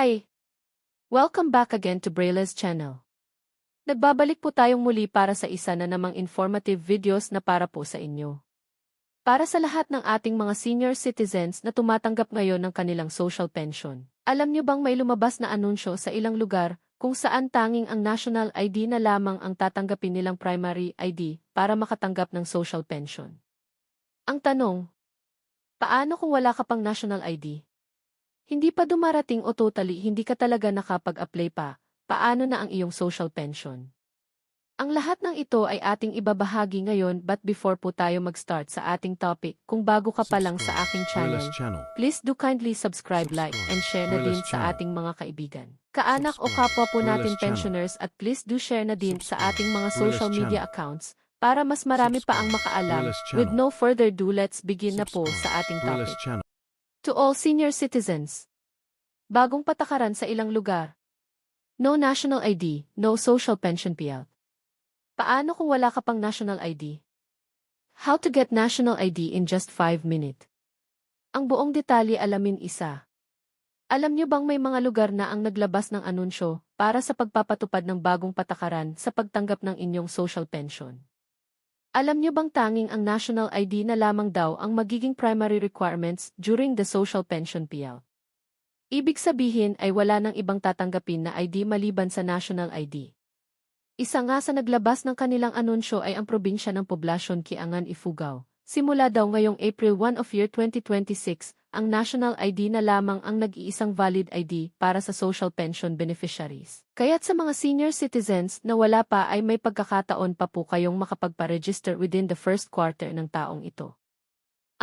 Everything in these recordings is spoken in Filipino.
Hi! Welcome back again to Brayla's channel. Nagbabalik po tayong muli para sa isa na namang informative videos na para po sa inyo. Para sa lahat ng ating mga senior citizens na tumatanggap ngayon ng kanilang social pension. Alam niyo bang may lumabas na anunsyo sa ilang lugar kung saan tanging ang national ID na lamang ang tatanggapin nilang primary ID para makatanggap ng social pension? Ang tanong, paano kung wala ka pang national ID? Hindi pa dumarating o totally hindi ka talaga nakapag-apply pa, paano na ang iyong social pension? Ang lahat ng ito ay ating ibabahagi ngayon but before po tayo mag-start sa ating topic, kung bago ka pa lang sa aking channel, please do kindly subscribe, like, and share na din sa ating mga kaibigan, kaanak o kapwa po natin pensioners at please do share na din sa ating mga social media accounts para mas marami pa ang makaalam. With no further ado, let's begin na po sa ating topic. To all senior citizens, bagong patakaran sa ilang lugar. No national ID, no social pension payout. Paano kung wala ka pang national ID? How to get national ID in just 5 minutes. Ang buong detalye alamin isa. Alam niyo bang may mga lugar na ang naglabas ng anunsyo para sa pagpapatupad ng bagong patakaran sa pagtanggap ng inyong social pension? Alam niyo bang tanging ang national ID na lamang daw ang magiging primary requirements during the social pension payout? Ibig sabihin ay wala nang ibang tatanggapin na ID maliban sa national ID. Isa nga sa naglabas ng kanilang anunsyo ay ang probinsya ng Poblacion Kiangan Ifugao. Simula daw ngayong April 1 of year 2026, ang national ID na lamang ang nag-iisang valid ID para sa social pension beneficiaries. Kaya't sa mga senior citizens na wala pa ay may pagkakataon pa po kayong makapagpa-register within the first quarter ng taong ito.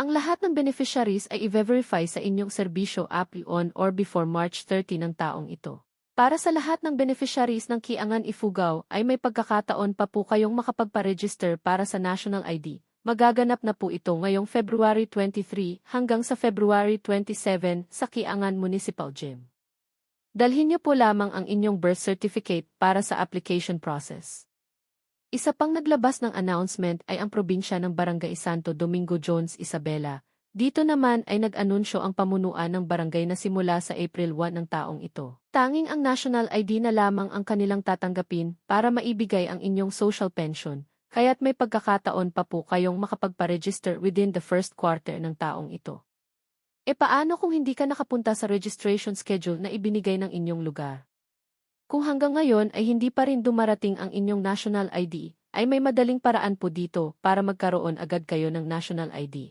Ang lahat ng beneficiaries ay i-verify sa inyong serbisyo on or before March 30 ng taong ito. Para sa lahat ng beneficiaries ng Kiangan Ifugao ay may pagkakataon pa po kayong makapagpa-register para sa national ID. Magaganap na po ito ngayong February 23 hanggang sa February 27 sa Kiangan Municipal Gym. Dalhin niyo po lamang ang inyong birth certificate para sa application process. Isa pang naglabas ng announcement ay ang probinsya ng Barangay Santo Domingo Jones Isabela. Dito naman ay nag-anunsyo ang pamunuan ng barangay na simula sa April 1 ng taong ito. Tanging ang national ID na lamang ang kanilang tatanggapin para maibigay ang inyong social pension. Kaya't may pagkakataon pa po kayong makapagpa-register within the first quarter ng taong ito. E paano kung hindi ka nakapunta sa registration schedule na ibinigay ng inyong lugar? Kung hanggang ngayon ay hindi pa rin dumarating ang inyong national ID, ay may madaling paraan po dito para magkaroon agad kayo ng national ID.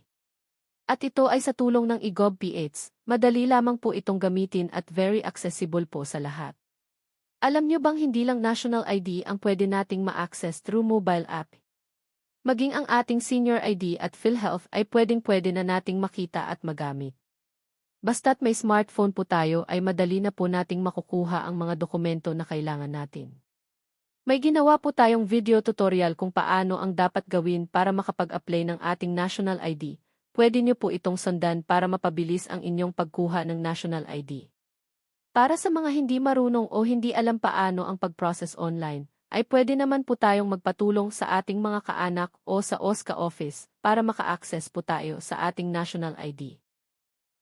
At ito ay sa tulong ng eGov.ph, madali lamang po itong gamitin at very accessible po sa lahat. Alam niyo bang hindi lang national ID ang pwede nating ma-access through mobile app? Maging ang ating senior ID at PhilHealth ay pwedeng-pwede na nating makita at magamit. Basta't may smartphone po tayo ay madali na po nating makukuha ang mga dokumento na kailangan natin. May ginawa po tayong video tutorial kung paano ang dapat gawin para makapag-apply ng ating national ID. Pwede niyo po itong sundan para mapabilis ang inyong pagkuha ng national ID. Para sa mga hindi marunong o hindi alam paano ang pag-process online, ay pwede naman po tayong magpatulong sa ating mga kaanak o sa OSCA office para maka-access po tayo sa ating national ID.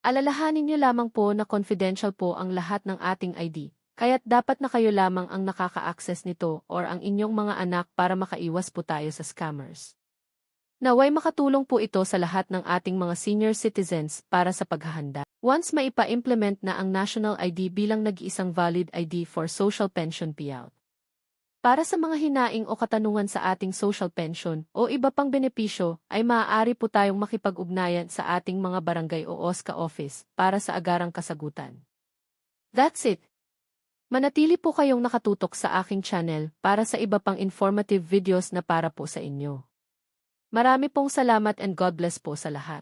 Alalahanin niyo lamang po na confidential po ang lahat ng ating ID, kaya't dapat na kayo lamang ang nakaka-access nito or ang inyong mga anak para makaiwas po tayo sa scammers. Naway makatulong po ito sa lahat ng ating mga senior citizens para sa paghahanda. Once maipa-implement na ang national ID bilang nag-iisang valid ID for social pension payout. Para sa mga hinaing o katanungan sa ating social pension o iba pang benepisyo, ay maaari po tayong makipag-ugnayan sa ating mga barangay o OSCA office para sa agarang kasagutan. That's it! Manatili po kayong nakatutok sa aking channel para sa iba pang informative videos na para po sa inyo. Marami pong salamat and God bless po sa lahat.